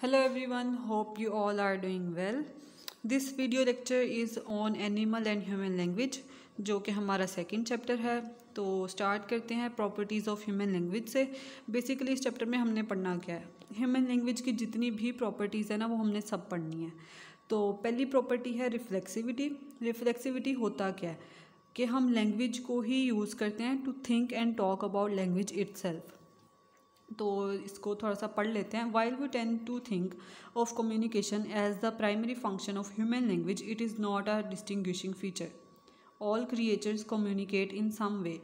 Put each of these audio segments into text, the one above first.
Hello everyone, hope you all are doing well. This video lecture is on animal and human language जो कि हमारा second chapter है। तो start करते हैं प्रॉपर्टीज़ ऑफ ह्यूमन लैंग्वेज से। बेसिकली इस चैप्टर में हमने पढ़ना क्या है, ह्यूमन लैंग्वेज की जितनी भी प्रॉपर्टीज़ है ना वो हमने सब पढ़नी है। तो पहली प्रॉपर्टी है रिफ्लेक्सिविटी। रिफ्लेक्सिविटी होता क्या है कि हम लैंग्वेज को ही यूज़ करते हैं to think and talk about language itself. तो इसको थोड़ा सा पढ़ लेते हैं। While we tend to think of communication as the primary function of human language, it is not a distinguishing feature. All creatures communicate in some way.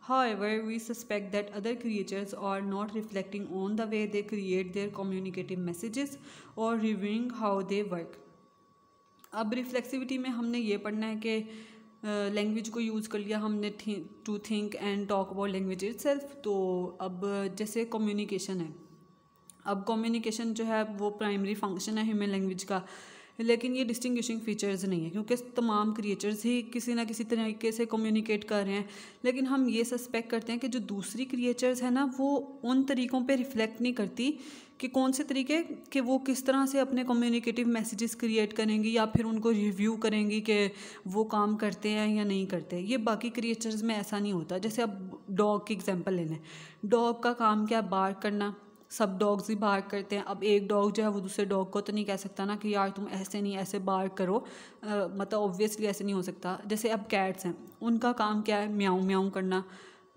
However, we suspect that other creatures are not reflecting on the way they create their communicative messages or reviewing how they work. अब reflexivity में हमने ये पढ़ना है कि language को use कर लिया हमने to think and talk about language itself. तो अब जैसे कम्युनिकेशन है, अब कम्युनिकेशन जो है वो प्राइमरी फंक्शन है ह्यूमन लैंग्वेज का, लेकिन ये डिस्टिंग्विशिंग फीचर्स नहीं है क्योंकि तमाम क्रिएचर्स ही किसी ना किसी तरीके से कम्युनिकेट कर रहे हैं। लेकिन हम ये सस्पेक्ट करते हैं कि जो दूसरी क्रिएचर्स हैं ना वो उन तरीक़ों पे रिफ्लेक्ट नहीं करती कि कौन से तरीके कि वो किस तरह से अपने कम्युनिकेटिव मैसेजेस क्रिएट करेंगी या फिर उनको रिव्यू करेंगी कि वो काम करते हैं या नहीं करते। ये बाकी क्रिएचर्स में ऐसा नहीं होता। जैसे अब डॉग की एग्जांपल ले लें, डॉग का काम क्या है, बार्क करना। सब डॉग्स ही बार्क करते हैं। अब एक डॉग जो है वो दूसरे डॉग को तो नहीं कह सकता ना कि यार तुम ऐसे नहीं ऐसे बार्क करो, मतलब ऑब्वियसली ऐसे नहीं हो सकता। जैसे अब कैट्स हैं, उनका काम क्या है, म्याऊं म्याऊं करना।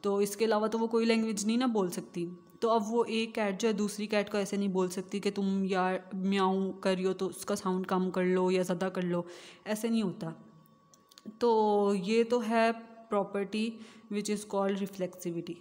तो इसके अलावा तो वो कोई लैंग्वेज नहीं ना बोल सकती। तो अब वो एक कैट जो है दूसरी कैट को ऐसे नहीं बोल सकती कि तुम यार म्याऊं कर रही हो तो उसका साउंड कम कर लो या ज़्यादा कर लो, ऐसे नहीं होता। तो ये तो है property which is called reflexivity.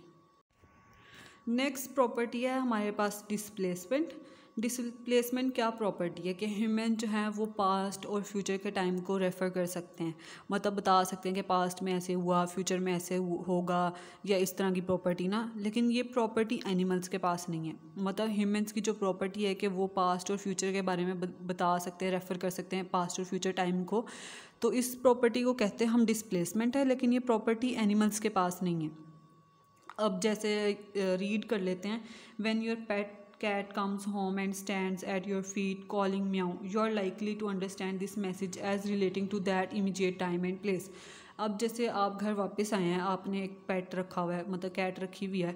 Next property है हमारे पास डिस्प्लेसमेंट। डिस्प्लेसमेंट क्या प्रॉपर्टी है कि ह्यूमन जो है वो पास्ट और फ्यूचर के टाइम को रेफ़र कर सकते हैं, मतलब बता सकते हैं कि पास्ट में ऐसे हुआ, फ्यूचर में ऐसे होगा या इस तरह की प्रॉपर्टी ना। लेकिन ये प्रॉपर्टी एनिमल्स के पास नहीं है। मतलब ह्यूमंस की जो प्रॉपर्टी है कि वो पास्ट और फ्यूचर के बारे में बता सकते हैं, रेफ़र कर सकते हैं पास्ट और फ्यूचर टाइम को। तो इस प्रॉपर्टी को कहते हैं हम डिस्प्लेसमेंट है, लेकिन ये प्रॉपर्टी एनिमल्स के पास नहीं है। अब जैसे रीड कर लेते हैं, when your pet cat comes home and stands at your feet calling meow, you are likely to understand this message as relating to that immediate time and place. अब जैसे आप घर वापस आए हैं, आपने एक पेट रखा हुआ है, मतलब कैट रखी हुई है,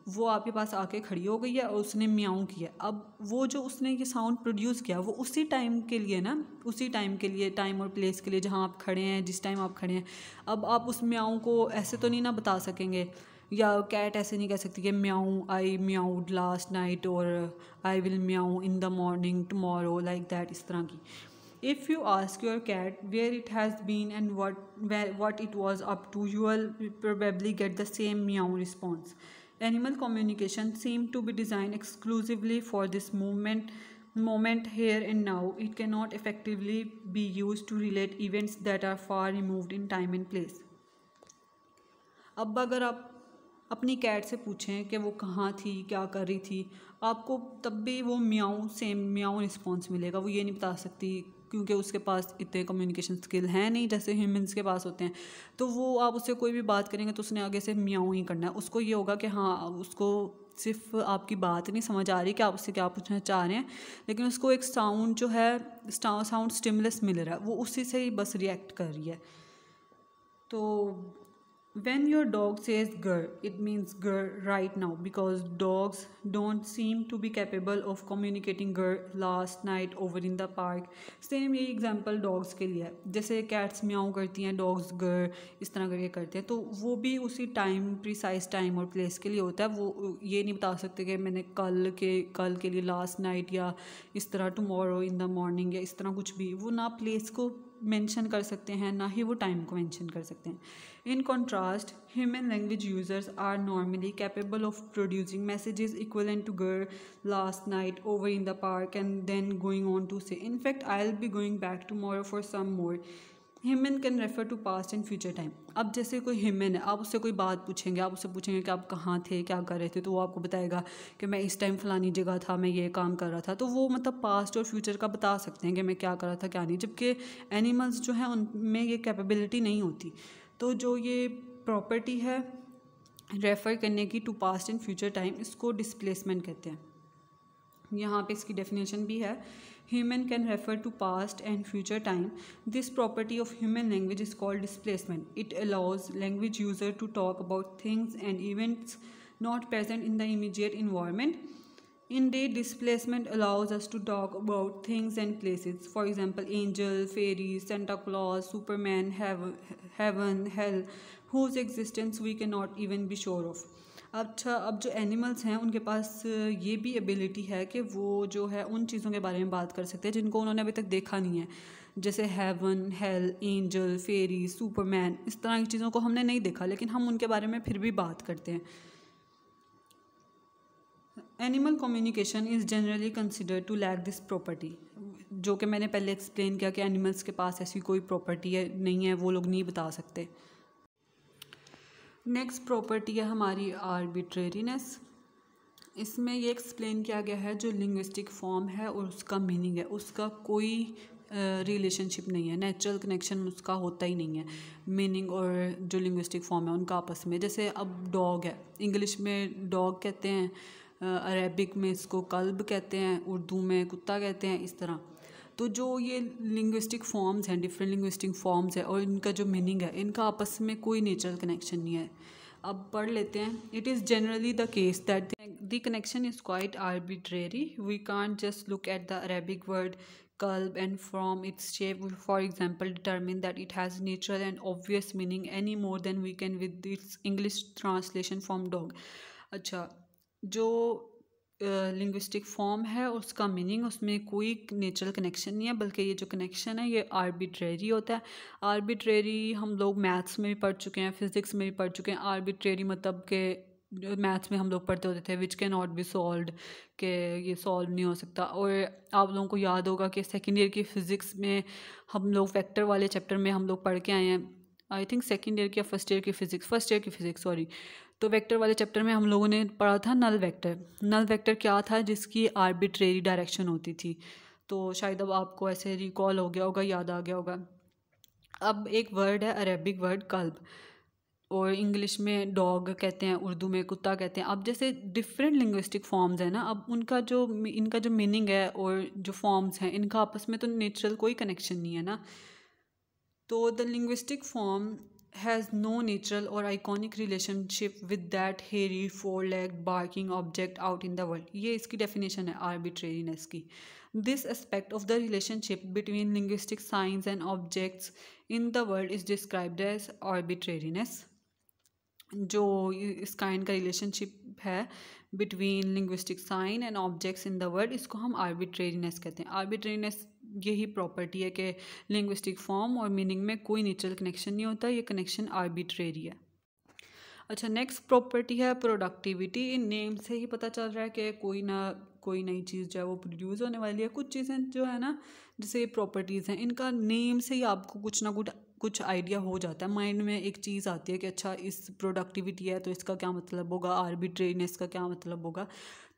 वो आपके पास आके खड़ी हो गई है और उसने म्याऊ किया। अब वो जो उसने ये साउंड प्रोड्यूस किया वो उसी टाइम के लिए ना, उसी टाइम के लिए, टाइम और प्लेस के लिए जहाँ आप खड़े हैं, जिस टाइम आप खड़े हैं। अब आप उस म्याऊ को ऐसे तो नहीं ना बता सकेंगे, या कैट ऐसे नहीं कह सकती कि म्याऊ आई म्याऊड लास्ट नाइट और I will meow in the morning tomorrow, like that, इस तरह की। If you ask your cat where it has been and what it was up to, you will probably get the same meow response. Animal communication seem to be designed exclusively for this moment here and now. It cannot effectively be used to relate events that are far removed in time and place. अब अगर आप अपनी cat से पूछें कि वो कहाँ थी, क्या कर रही थी, आपको तब भी वो म्याऊं सेम म्याऊं रिस्पॉन्स मिलेगा। वो ये नहीं बता सकती क्योंकि उसके पास इतने कम्युनिकेशन स्किल हैं नहीं जैसे ह्यूमंस के पास होते हैं। तो वो आप उससे कोई भी बात करेंगे तो उसने आगे से म्याऊं ही करना है। उसको ये होगा कि हाँ, उसको सिर्फ आपकी बात नहीं समझ आ रही कि आप उससे क्या पूछना चाह रहे हैं, लेकिन उसको एक साउंड जो है, साउंड स्टिमुलस मिल रहा है, वो उसी से ही बस रिएक्ट कर रही है। तो when your dog says grr, it means grr right now, because dogs don't seem to be capable of communicating grr last night over in the park. Same यही एग्जांपल डॉग्स के लिए है। जैसे कैट्स म्याऊ करती हैं, डॉग्स grr इस तरह करके करते हैं, तो वो भी उसी टाइम, प्रिसाइज टाइम और प्लेस के लिए होता है। वो ये नहीं बता सकते कि मैंने कल के लिए लास्ट नाइट या इस तरह टुमारो इन द मॉर्निंग या इस तरह कुछ भी। वो ना प्लेस को मेंशन कर सकते हैं ना ही वो टाइम को मेंशन कर सकते हैं। In contrast, human language users are normally capable of producing messages equivalent to "girl last night over in the park" and then going on to say, "In fact, I'll be going back tomorrow for some more." Human can refer to past and future time. अब जैसे कोई human है, आप उससे कोई बात पूछेंगे, आप उससे पूछेंगे कि आप कहाँ थे, क्या कर रहे थे, तो वो आपको बताएगा कि मैं इस टाइम फलानी जगह था, मैं ये काम कर रहा था। तो वो मतलब पास्ट और फ्यूचर का बता सकते हैं कि मैं क्या कर रहा था क्या नहीं, जबकि एनिमल्स जो हैं उनमें ये कैपेबिलिटी नहीं होती। तो जो ये प्रॉपर्टी है रेफ़र करने की to past and future time, इसको डिस्प्लेसमेंट कहते हैं। यहाँ पे इसकी डेफिनेशन भी है। Human can refer to past and future time. This property of human language is called displacement. It allows language user to talk about things and events not present in the immediate environment. Indeed, displacement allows us to talk about things and places. For example, angel, fairies, Santa Claus, Superman, heaven, hell, whose existence we cannot even be sure of. अच्छा, अब जो animals हैं उनके पास ये भी ability है कि वो जो है उन चीज़ों के बारे में बात कर सकते हैं जिनको उन्होंने अभी तक देखा नहीं है, जैसे हेवन, हेल, एंजल, फेरी, सुपरमैन। इस तरह की चीज़ों को हमने नहीं देखा लेकिन हम उनके बारे में फिर भी बात करते हैं। Animal communication is generally consider to lack this property, जो कि मैंने पहले एक्सप्लेन किया कि एनिमल्स के पास ऐसी कोई प्रॉपर्टी है नहीं है, वो लोग नहीं बता सकते। नेक्स्ट प्रॉपर्टी है हमारी आर्बिट्रेरीनेस। इसमें ये एक्सप्लेन किया गया है जो लिंग्विस्टिक फॉर्म है और उसका मीनिंग है उसका कोई रिलेशनशिप नहीं है, नेचुरल कनेक्शन उसका होता ही नहीं है मीनिंग और जो लिंग्विस्टिक फॉर्म है उनका आपस में। जैसे अब डॉग है, इंग्लिश में डॉग कहते हैं, अरेबिक में इसको कल्ब कहते हैं, उर्दू में कुत्ता कहते हैं, इस तरह। तो जो ये लिंग्विस्टिक फॉर्म्स हैं, डिफरेंट लिंग्विस्टिक फॉर्म्स है और इनका जो मीनिंग है इनका आपस में कोई नेचुरल कनेक्शन नहीं है। अब पढ़ लेते हैं। It is generally the case that the connection is quite arbitrary. We can't just look at the Arabic word curb and from its shape, for example, determine that it has natural and obvious meaning any more than we can with its English translation from dog. अच्छा, जो linguistic form है उसका meaning उसमें कोई natural connection नहीं है, बल्कि ये जो कनेक्शन है ये आर्बिट्रेरी होता है। आर्बिट्रेरी हम लोग मैथ्स में भी पढ़ चुके हैं, फिज़िक्स में भी पढ़ चुके हैं। आर्बिट्रेरी मतलब के जो मैथ्स में हम लोग पढ़ते होते थे which can not be solved, के ये सॉल्व नहीं हो सकता। और आप लोगों को याद होगा कि सेकेंड ईयर की फ़िज़िक्स में हम लोग फैक्टर वाले चैप्टर में हम लोग पढ़ के आए हैं, आई थिंक सेकेंड ईयर की या फर्स्ट ईयर की फ़िज़िक्स सॉरी। तो वेक्टर वाले चैप्टर में हम लोगों ने पढ़ा था नल वेक्टर। नल वेक्टर क्या था, जिसकी आर्बिट्रेरी डायरेक्शन होती थी। तो शायद अब आपको ऐसे रिकॉल हो गया होगा, याद आ गया होगा। अब एक वर्ड है अरेबिक वर्ड कल्ब, और इंग्लिश में डॉग कहते हैं, उर्दू में कुत्ता कहते हैं। अब जैसे डिफरेंट लिंग्विस्टिक फॉर्म्स हैं ना, अब इनका जो मीनिंग है और जो फॉर्म्स हैं इनका आपस में तो नेचुरल कोई कनेक्शन नहीं है ना। तो the linguistic form has no natural or iconic relationship with that hairy four-legged barking object out in the world. ये इसकी definition है arbitrariness की। This aspect of the relationship between linguistic signs and objects in the world is described as arbitrariness. जो इस kind का relationship है between linguistic sign and objects in the world, इसको हम आर्बिट्रेरीनेस कहते हैं। आर्बिट्रेरीनेस यही प्रॉपर्टी है कि लिंग्विस्टिक फॉर्म और मीनिंग में कोई नेचुरल कनेक्शन नहीं होता, ये कनेक्शन आर्बिट्रेरी है। अच्छा, नेक्स्ट प्रॉपर्टी है प्रोडक्टिविटी। इन नेम से ही पता चल रहा है कि कोई नई चीज़ जो है वो प्रोड्यूस होने वाली है। कुछ चीज़ें जो है ना, जैसे प्रॉपर्टीज़ हैं, इनका नेम से ही आपको कुछ ना कुछ आइडिया हो जाता है, माइंड में एक चीज़ आती है कि अच्छा इस प्रोडक्टिविटी है तो इसका क्या मतलब होगा, आर्बिट्रेरीनेस का क्या मतलब होगा।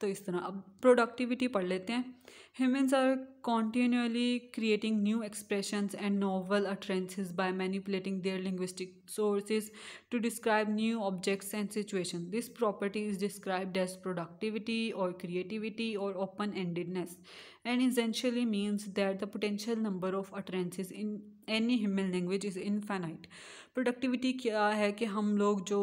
तो इस तरह अब प्रोडक्टिविटी पढ़ लेते हैं। Humans are continually creating new expressions and novel utterances by manipulating their linguistic sources to describe new objects and situations. This property is described as productivity or creativity or open-endedness, and essentially means that the potential number of utterances in any human language is infinite. Productivity क्या है कि हम लोग जो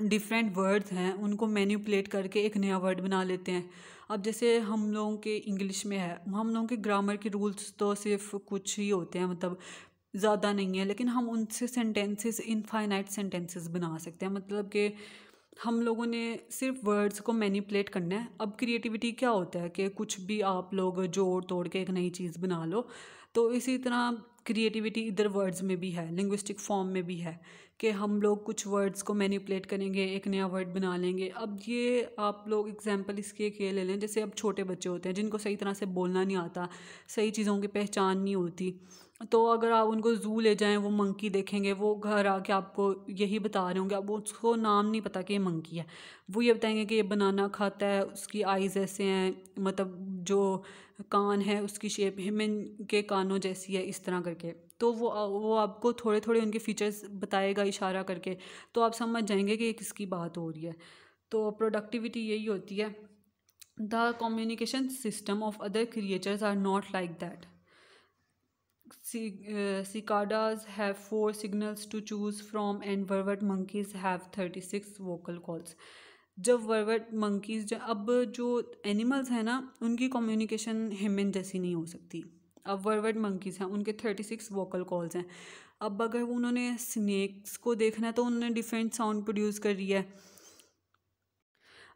different words हैं उनको manipulate करके एक नया वर्ड बना लेते हैं। अब जैसे हम लोगों के इंग्लिश में है, हम लोगों के ग्रामर के रूल्स तो सिर्फ कुछ ही होते हैं, मतलब ज़्यादा नहीं है, लेकिन हम उनसे सेंटेंसेस इनफाइनाइट सेंटेंसेस बना सकते हैं। मतलब कि हम लोगों ने सिर्फ वर्ड्स को मैनिपुलेट करना है। अब क्रिएटिविटी क्या होता है कि कुछ भी आप लोग जोड़ तोड़ के एक नई चीज़ बना लो। तो इसी तरह क्रिएटिविटी इधर वर्ड्स में भी है, लिंग्विस्टिक फॉर्म में भी है कि हम लोग कुछ वर्ड्स को मैनिपुलेट करेंगे, एक नया वर्ड बना लेंगे। अब ये आप लोग एग्जांपल इसके ले लें, जैसे अब छोटे बच्चे होते हैं जिनको सही तरह से बोलना नहीं आता, सही चीज़ों की पहचान नहीं होती, तो अगर आप उनको ज़ू ले जाएं, वो मंकी देखेंगे, वो घर आके आपको यही बता रहे होंगे, अब उसको नाम नहीं पता कि ये मंकी है, वो ये बताएंगे कि ये बनाना खाता है, उसकी आइज़ ऐसे हैं, मतलब जो कान है उसकी शेप ह्यूमन के कानों जैसी है, इस तरह करके। तो वो आपको थोड़े थोड़े उनके फीचर्स बताएगा इशारा करके, तो आप समझ जाएंगे कि ये किसकी बात हो रही है। तो प्रोडक्टिविटी यही होती है। The communication system of other creatures are not like that. Cicadas have 4 signals to choose from and vervet monkeys have 36 vocal calls. जब वर्वेट मंकीज अब जो एनिमल्स हैं ना उनकी कम्युनिकेशन ह्यूमन जैसी नहीं हो सकती। अब वर्वेट मंकीज हैं उनके 36 वोकल कॉल्स हैं। अब अगर उन्होंने स्नेक्स को देखना है तो उन्होंने डिफरेंट साउंड प्रोड्यूस कर रही है।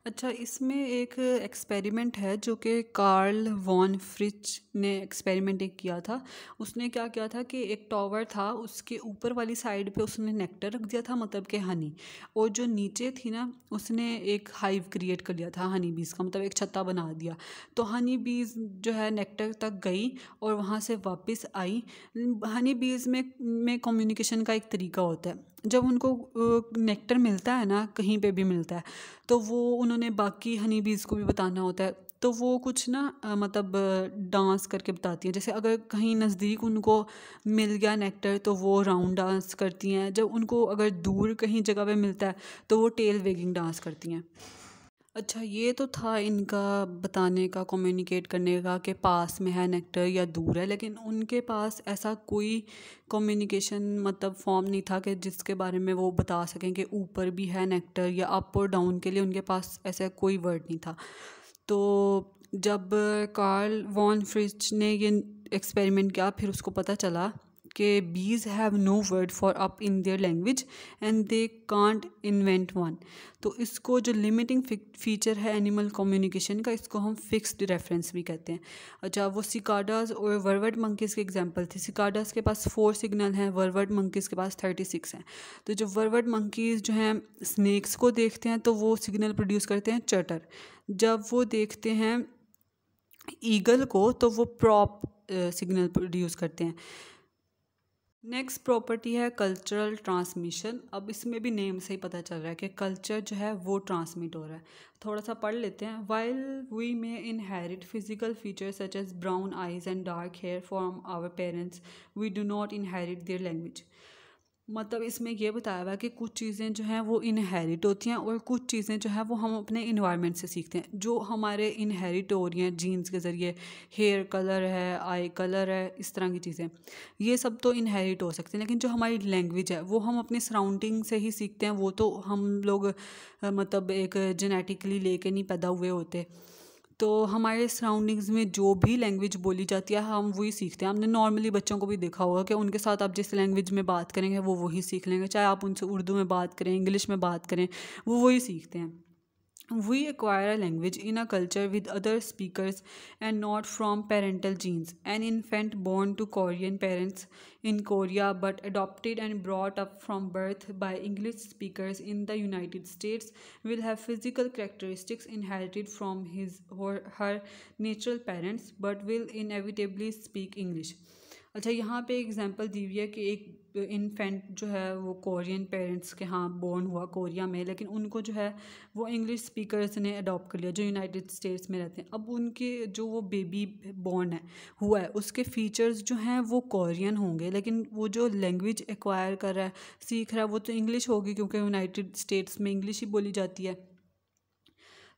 अच्छा, इसमें एक एक्सपेरिमेंट है जो कि कार्ल वॉन फ्रिच ने एक्सपेरिमेंट एक किया था। उसने क्या किया था कि एक टावर था, उसके ऊपर वाली साइड पे उसने नेक्टर रख दिया था, मतलब कि हनी, और जो नीचे थी ना उसने एक हाइव क्रिएट कर लिया था हनी बीज़ का, मतलब एक छत्ता बना दिया। तो हनी बीज़ जो है नेक्टर तक गई और वहाँ से वापस आई। हनी बीज़ में कम्युनिकेशन का एक तरीका होता है, जब उनको नेक्टर मिलता है ना, कहीं पे भी मिलता है, तो वो उन्होंने बाकी हनी बीज़ को भी बताना होता है। तो वो कुछ ना मतलब डांस करके बताती हैं। जैसे अगर कहीं नज़दीक उनको मिल गया नेक्टर तो वो राउंड डांस करती हैं। जब उनको अगर दूर कहीं जगह पे मिलता है तो वो टेल वेगिंग डांस करती हैं। अच्छा, ये तो था इनका बताने का, कम्युनिकेट करने का कि पास में है नेक्टर या दूर है, लेकिन उनके पास ऐसा कोई कम्युनिकेशन मतलब फॉर्म नहीं था कि जिसके बारे में वो बता सकें कि ऊपर भी है नेक्टर, या अप और डाउन के लिए उनके पास ऐसा कोई वर्ड नहीं था। तो जब कार्ल वॉन फ्रिच ने ये एक्सपेरिमेंट किया, फिर उसको पता चला कि bees have no word for up in their language and they can't invent one. तो इसको जो लिमिटिंग फीचर है एनिमल कम्युनिकेशन का, इसको हम फिक्स्ड रेफरेंस भी कहते हैं। अच्छा, वो सिकाडाज और वर्वेट मंकीज़ के एग्जांपल थे। सिकाडाज के पास 4 सिग्नल हैं, वर्वेट मंकीज़ के पास 36 हैं। तो जो वर्वेट मंकीज़ जो हैं स्नेक्स को देखते हैं तो वो सिग्नल प्रोड्यूस करते हैं चटर। जब वो देखते हैं ईगल को तो वो प्रॉप सिग्नल प्रोड्यूस करते हैं। नेक्स्ट प्रॉपर्टी है कल्चरल ट्रांसमिशन। अब इसमें भी नेम से ही पता चल रहा है कि कल्चर जो है वो ट्रांसमिट हो रहा है। थोड़ा सा पढ़ लेते हैं। While we may inherit physical features such as brown eyes and dark hair from our parents, we do not inherit their language. मतलब इसमें ये बताया हुआ है कि कुछ चीज़ें जो हैं वो इनहेरिट होती हैं और कुछ चीज़ें जो हैं वो हम अपने इन्वायरमेंट से सीखते हैं। जो हमारे इनहेरिट हो रही हैं जीन्स के ज़रिए, हेयर कलर है, आई कलर है, इस तरह की चीज़ें, ये सब तो इनहेरिट हो सकती हैं। लेकिन जो हमारी लैंग्वेज है वो हम अपनी सराउंडिंग से ही सीखते हैं। वो तो हम लोग मतलब एक जेनेटिकली लेके नहीं पैदा हुए होते। तो हमारे सराउंडिंग्स में जो भी लैंग्वेज बोली जाती है हम वही सीखते हैं। हमने नॉर्मली बच्चों को भी देखा होगा कि उनके साथ आप जिस लैंग्वेज में बात करेंगे वो वही सीख लेंगे। चाहे आप उनसे उर्दू में बात करें, इंग्लिश में बात करें, वो वही सीखते हैं। We acquire a language in a culture with other speakers and not from parental genes. An infant born to Korean parents in Korea but adopted and brought up from birth by English speakers in the United States will have physical characteristics inherited from his or her natural parents but will inevitably speak English. अच्छा, यहाँ पे example दी हुई है कि एक infant जो है वो कोरियन पेरेंट्स के यहाँ बोर्न हुआ कोरिया में, लेकिन उनको जो है वो इंग्लिश स्पीकर्स ने अडॉप्ट कर लिया जो यूनाइटेड स्टेट्स में रहते हैं। अब उनके जो वो बेबी बोर्न है हुआ है उसके फीचर्स जो हैं वो कोरियन होंगे, लेकिन वो जो लैंग्वेज एक्वायर कर रहा है, सीख रहा है, वो तो इंग्लिश होगी क्योंकि यूनाइटेड स्टेट्स में इंग्लिश ही बोली जाती है।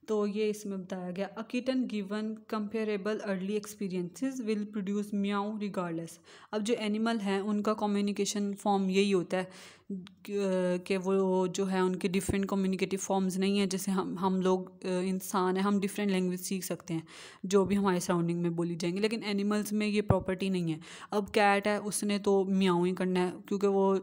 तो ये इसमें बताया गया। A kitten given comparable early experiences will produce meow regardless. अब जो एनिमल हैं उनका कम्युनिकेशन फॉर्म यही होता है कि वो जो है उनके डिफरेंट कम्युनिकेटिव फॉर्म्स नहीं है। जैसे हम लोग इंसान हैं, हम डिफरेंट लैंग्वेज सीख सकते हैं जो भी हमारे सराउंडिंग में बोली जाएंगी, लेकिन एनिमल्स में ये प्रॉपर्टी नहीं है। अब कैट है, उसने तो म्याऊ ही करना है क्योंकि वो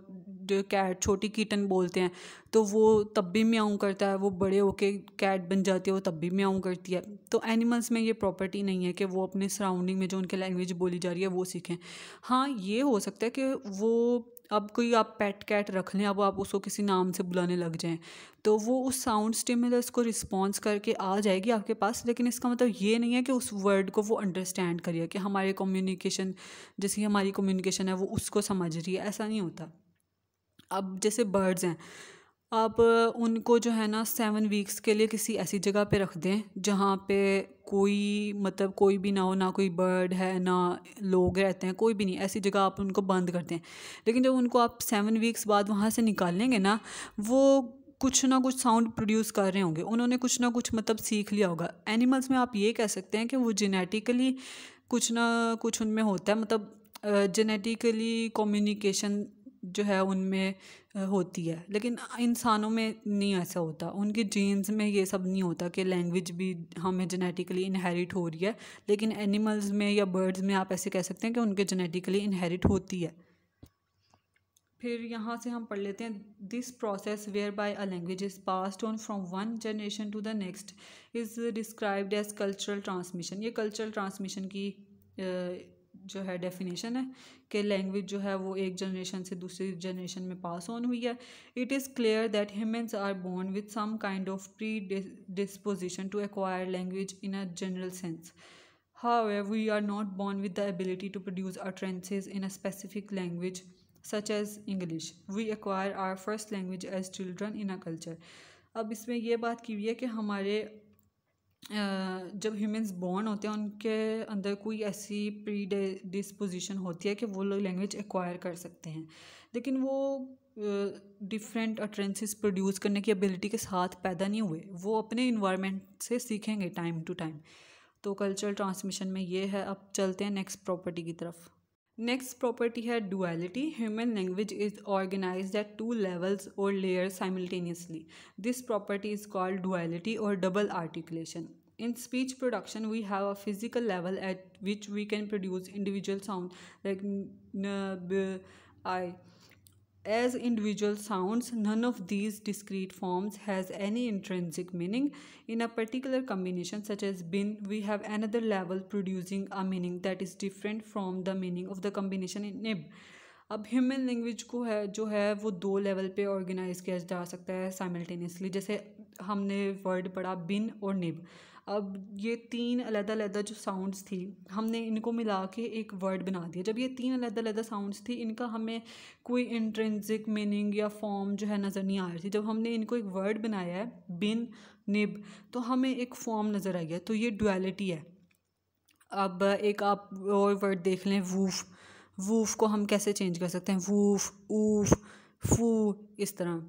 जो कैट छोटी कीटन बोलते हैं तो वो तब भी म्याऊं करता है, वो बड़े होके कैट बन जाती है वो तब भी म्याऊं करती है। तो एनिमल्स में ये प्रॉपर्टी नहीं है कि वो अपने सराउंडिंग में जो उनके लैंग्वेज बोली जा रही है वो सीखें। हाँ, ये हो सकता है कि वो अब कोई आप पेट कैट रख लें, अब आप उसको किसी नाम से बुलाने लग जाएं तो वो उस साउंड स्टिमुलस को रिस्पॉन्स करके आ जाएगी आपके पास, लेकिन इसका मतलब ये नहीं है कि उस वर्ड को वो अंडरस्टैंड करिए कि हमारे कम्युनिकेशन जैसी हमारी कम्युनिकेशन है वो उसको समझ रही है, ऐसा नहीं होता। अब जैसे बर्ड्स हैं, आप उनको जो है ना 7 वीक्स के लिए किसी ऐसी जगह पे रख दें जहाँ पे कोई मतलब कोई भी ना हो, ना कोई बर्ड है ना लोग रहते हैं, कोई भी नहीं, ऐसी जगह आप उनको बंद कर दें। लेकिन जब उनको आप 7 वीक्स बाद वहाँ से निकालेंगे ना, वो कुछ ना कुछ साउंड प्रोड्यूस कर रहे होंगे, उन्होंने कुछ ना कुछ मतलब सीख लिया होगा। एनिमल्स में आप ये कह सकते हैं कि वो जेनेटिकली कुछ ना कुछ उनमें होता है, मतलब जेनेटिकली कम्युनिकेशन जो है उनमें होती है, लेकिन इंसानों में नहीं ऐसा होता। उनके जीन्स में ये सब नहीं होता कि लैंग्वेज भी हमें जेनेटिकली इनहेरिट हो रही है, लेकिन एनिमल्स में या बर्ड्स में आप ऐसे कह सकते हैं कि उनके जेनेटिकली इनहेरिट होती है। फिर यहाँ से हम पढ़ लेते हैं, this process whereby a language is passed on from one generation to the next is described as cultural transmission. ये कल्चरल ट्रांसमिशन की जो है डेफिनेशन है कि लैंग्वेज जो है वो एक जनरेशन से दूसरी जनरेशन में पास ऑन हुई है। It is clear that humans are born with some kind of predisposition to acquire language in a general sense. However, we are not born with the ability to produce utterances in a specific language such as English. We acquire our first language as children in a culture. अब इसमें यह बात की हुई है कि हमारे जब ह्यूमंस बॉर्न होते हैं उनके अंदर कोई ऐसी प्री डिस्पोजिशन होती है कि वो लोग लैंग्वेज एक्वायर कर सकते हैं, लेकिन वो डिफरेंट अटरेंसेस प्रोड्यूस करने की एबिलिटी के साथ पैदा नहीं हुए, वो अपने इन्वायरमेंट से सीखेंगे टाइम टू टाइम। तो कल्चरल ट्रांसमिशन में ये है। अब चलते हैं नेक्स्ट प्रॉपर्टी की तरफ। नेक्स्ट प्रॉपर्टी है duality. Human language is organized at 2 levels और layers simultaneously. This property is called duality और double articulation. In speech production, we have a physical level at which we can produce individual sound like n, b, I. As individual sounds, none of these discrete forms has any intrinsic meaning. In a particular combination such as bin, we have another level producing a meaning that is different from the meaning of the combination in nib. अब human language को है जो है वो 2 level पे organise किया जा सकता है साइमल्टेनियसली। जैसे हमने वर्ड पढ़ा बिन और निब। अब ये 3 अलग-अलग जो साउंड्स थी हमने इनको मिला के एक वर्ड बना दिया। जब ये 3 अलग-अलग साउंड्स थी इनका हमें कोई इंट्रिंसिक मीनिंग या फॉर्म जो है नज़र नहीं आ रही थी। जब हमने इनको एक वर्ड बनाया है बिन निब तो हमें एक फॉर्म नज़र आई है, तो ये डुअलिटी है। अब एक आप और वर्ड देख लें वूफ। वूफ को हम कैसे चेंज कर सकते हैं, वूफ, ऊफ, फू, इस तरह।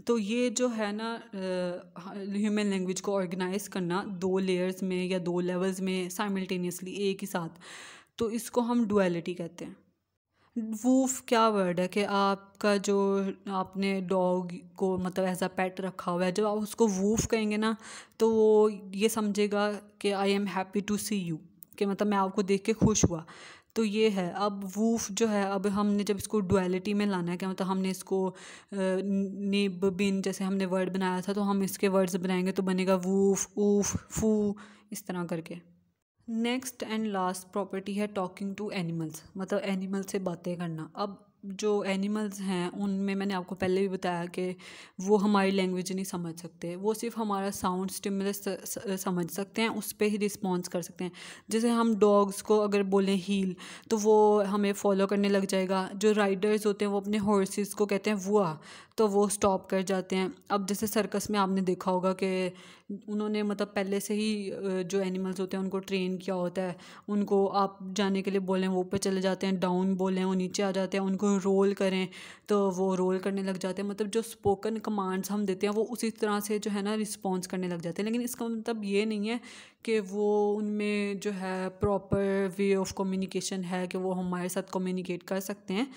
तो ये जो है ना ह्यूमन लैंग्वेज को ऑर्गेनाइज करना 2 लेयर्स में या 2 लेवल्स में साइमल्टेनियसली एक ही साथ, तो इसको हम डुअलिटी कहते हैं। वूफ क्या वर्ड है कि आपका जो आपने डॉग को मतलब एज अ पेट रखा हुआ है, जब आप उसको वूफ कहेंगे ना तो वो ये समझेगा कि I am happy to see you, कि मतलब मैं आपको देख के खुश हुआ। तो ये है। अब वूफ जो है अब हमने जब इसको डुअलिटी में लाना है, क्या मतलब हमने इसको निब बिन जैसे हमने वर्ड बनाया था तो हम इसके वर्ड्स बनाएंगे तो बनेगा वूफ, ऊफ, फू, इस तरह करके। नेक्स्ट एंड लास्ट प्रॉपर्टी है टॉकिंग टू एनिमल्स, मतलब एनिमल से बातें करना। अब जो एनिमल्स हैं उनमें मैंने आपको पहले भी बताया कि वो हमारी लैंग्वेज नहीं समझ सकते, वो सिर्फ हमारा साउंड स्टिमुलस समझ सकते हैं, उस पर ही रिस्पॉन्स कर सकते हैं। जैसे हम डॉग्स को अगर बोलें हील तो वो हमें फॉलो करने लग जाएगा। जो राइडर्स होते हैं वो अपने हॉर्सेस को कहते हैं वुआ, तो वो स्टॉप कर जाते हैं। अब जैसे सर्कस में आपने देखा होगा कि उन्होंने मतलब पहले से ही जो एनिमल्स होते हैं उनको ट्रेन किया होता है। उनको आप जाने के लिए बोलें वो ऊपर चले जाते हैं, डाउन बोलें वो नीचे आ जाते हैं, उनको रोल करें तो वो रोल करने लग जाते हैं। मतलब जो स्पोकन कमांड्स हम देते हैं वो उसी तरह से जो है ना रिस्पॉन्स करने लग जाते हैं। लेकिन इसका मतलब ये नहीं है कि वो उनमें जो है प्रॉपर वे ऑफ कम्युनिकेशन है कि वो हमारे साथ कम्युनिकेट कर सकते हैं।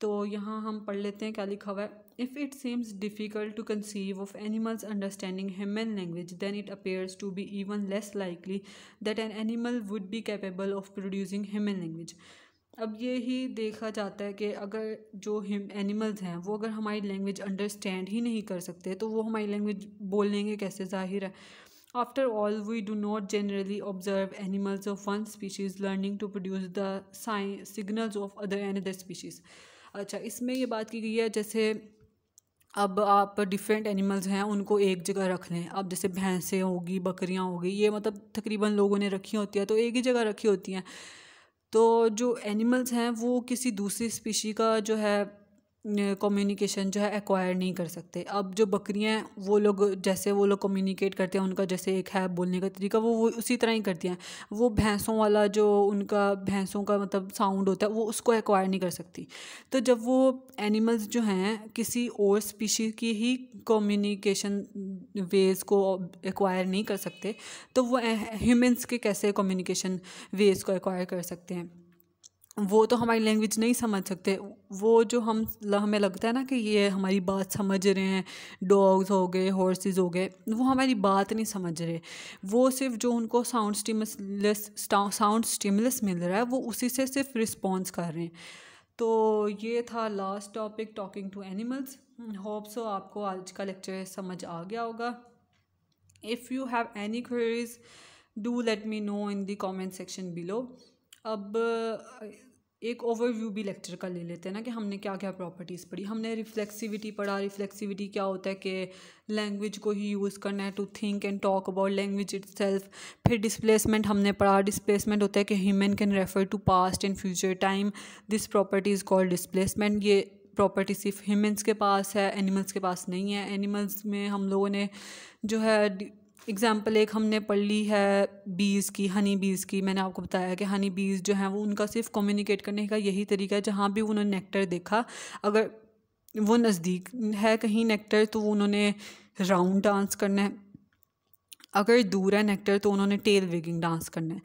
तो यहाँ हम पढ़ लेते हैं क्या लिखा हुआ है। If it seems difficult to conceive of animals understanding human language, then it appears to be even less likely that an animal would be capable of producing human language. अब ये ही देखा जाता है कि अगर जो एनिमल्स हैं वो अगर हमारी लैंग्वेज अंडरस्टैंड ही नहीं कर सकते तो वो हमारी लैंग्वेज बोलेंगे कैसे, जाहिर है। After all, we do not generally observe animals of one species learning to produce the signals of another species. अच्छा, इसमें ये बात की गई है जैसे अब आप डिफरेंट एनिमल्स हैं उनको एक जगह रख लें। अब जैसे भैंसें होगी, बकरियां होगी, ये मतलब तकरीबन लोगों ने रखी होती है तो एक ही जगह रखी होती हैं। तो जो एनिमल्स हैं वो किसी दूसरी स्पीशी का जो है कम्युनिकेशन जो है एक्वायर नहीं कर सकते। अब जो बकरियां हैं वो लोग जैसे वो लोग कम्युनिकेट करते हैं, उनका जैसे एक है बोलने का तरीका, वो उसी तरह ही करती हैं। वो भैंसों वाला जो उनका भैंसों का मतलब साउंड होता है वो उसको एक्वायर नहीं कर सकती। तो जब वो एनिमल्स जो हैं किसी और स्पीशीज़ की ही कम्युनिकेशन वेज़ को एक्वायर नहीं कर सकते, तो वो ह्यूमंस के कैसे कम्युनिकेशन वेज़ को एक्वायर कर सकते हैं। वो तो हमारी लैंग्वेज नहीं समझ सकते। वो जो हमें लगता है ना कि ये हमारी बात समझ रहे हैं, डॉग्स हो गए, हॉर्सेस हो गए, वो हमारी बात नहीं समझ रहे। वो सिर्फ जो उनको साउंड स्टिमुलस मिल रहा है वो उसी से सिर्फ रिस्पॉन्स कर रहे हैं। तो ये था last topic, talking to animals. Hope so आपको आज का लेक्चर समझ आ गया होगा। If you have any queries do let me know in the comment section below. अब एक ओवरव्यू भी लेक्चर का ले लेते हैं ना कि हमने क्या क्या प्रॉपर्टीज़ पढ़ी। हमने रिफ्लेक्सिविटी पढ़ा। रिफ्लेक्सिविटी क्या होता है कि लैंग्वेज को ही यूज़ करना है to think and talk about language itself. फिर डिस्प्लेसमेंट हमने पढ़ा। डिस्प्लेसमेंट होता है कि human can refer to past and future time. This property is called displacement. ये प्रॉपर्टी सिर्फ ह्यूमंस के पास है, एनिमल्स के पास नहीं है। एनिमल्स में हम लोगों ने जो है एग्ज़ाम्पल एक हमने पढ़ ली है बीज़ की, हनी बीज़ की। मैंने आपको बताया कि हनी बीज़ जो हैं वो उनका सिर्फ कम्युनिकेट करने का यही तरीका है, जहाँ भी उन्होंने नेक्टर देखा, अगर वो नज़दीक है कहीं नेक्टर तो वो उन्होंने राउंड डांस करना है, अगर दूर है नेक्टर तो उन्होंने टेल विगिंग डांस करना है।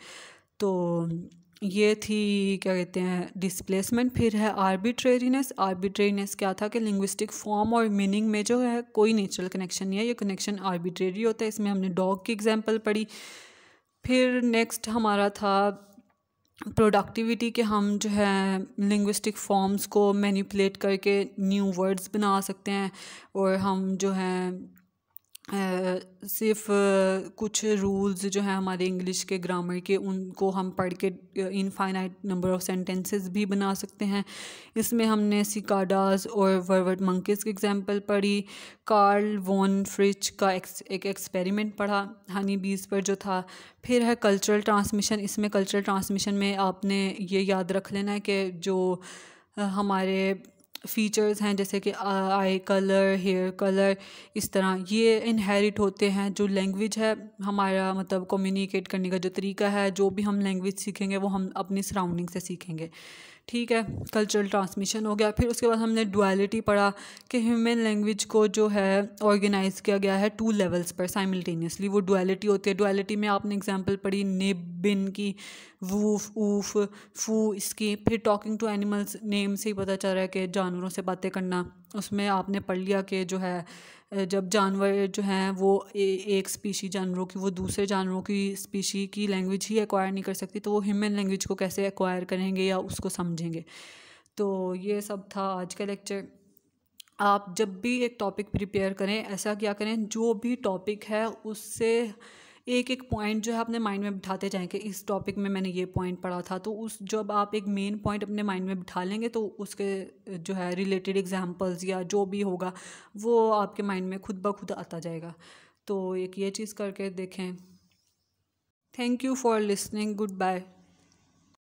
तो ये थी क्या कहते हैं डिस्प्लेसमेंट। फिर है आर्बिट्रेरीनेस। आर्बिट्रेरीनेस क्या था कि लिंग्विस्टिक फॉर्म और मीनिंग में जो है कोई नेचुरल कनेक्शन नहीं है, ये कनेक्शन आर्बिट्रेरी होता है। इसमें हमने डॉग की एग्जांपल पढ़ी। फिर नेक्स्ट हमारा था प्रोडक्टिविटी के हम जो है लिंग्विस्टिक फॉर्म्स को मैनिपुलेट करके न्यू वर्ड्स बना सकते हैं, और हम जो हैं सिर्फ कुछ रूल्स जो हैं हमारे इंग्लिश के ग्रामर के उनको हम पढ़ के इनफाइनाइट नंबर ऑफ सेंटेंसेस भी बना सकते हैं। इसमें हमने सिकाडास और वर्वट मंकीज़ की एग्जांपल पढ़ी। कार्ल वॉन फ्रिच का एक एक्सपेरिमेंट पढ़ा हनी बीज पर जो था। फिर है कल्चरल ट्रांसमिशन। इसमें कल्चरल ट्रांसमिशन में आपने ये याद रख लेना है कि जो हमारे फ़ीचर्स हैं जैसे कि आई कलर, हेयर कलर, इस तरह ये इनहेरिट होते हैं। जो लैंग्वेज है हमारा मतलब कम्युनिकेट करने का जो तरीका है, जो भी हम लैंग्वेज सीखेंगे वो हम अपनी सराउंडिंग से सीखेंगे। ठीक है, कल्चरल ट्रांसमिशन हो गया। फिर उसके बाद हमने डुअलिटी पढ़ा कि ह्यूमन लैंग्वेज को जो है ऑर्गेनाइज किया गया है 2 लेवल्स पर साइमल्टेनियसली। वो डुअलिटी होती है। डुअलिटी में आपने एग्जांपल पढ़ी निब बिन की, वूफ ऊफ फू इसकी। फिर टॉकिंग टू एनिमल्स, नेम से ही पता चल रहा है कि जानवरों से बातें करना। उसमें आपने पढ़ लिया कि जो है जब जानवर जो हैं वो एक स्पीशी जानवरों की वो दूसरे जानवरों की स्पीशी की लैंग्वेज ही एक्वायर नहीं कर सकती, तो वो ह्यूमन लैंग्वेज को कैसे एक्वायर करेंगे या उसको समझेंगे। तो ये सब था आज का लेक्चर। आप जब भी एक टॉपिक प्रिपेयर करें ऐसा क्या करें, जो भी टॉपिक है उससे एक एक पॉइंट जो है अपने माइंड में बिठाते जाएं कि इस टॉपिक में मैंने ये पॉइंट पढ़ा था। तो उस जब आप एक मेन पॉइंट अपने माइंड में बिठा लेंगे तो उसके जो है रिलेटेड एग्जांपल्स या जो भी होगा वो आपके माइंड में खुद ब खुद आता जाएगा। तो एक ये चीज़ करके देखें। Thank you for listening. Good bye.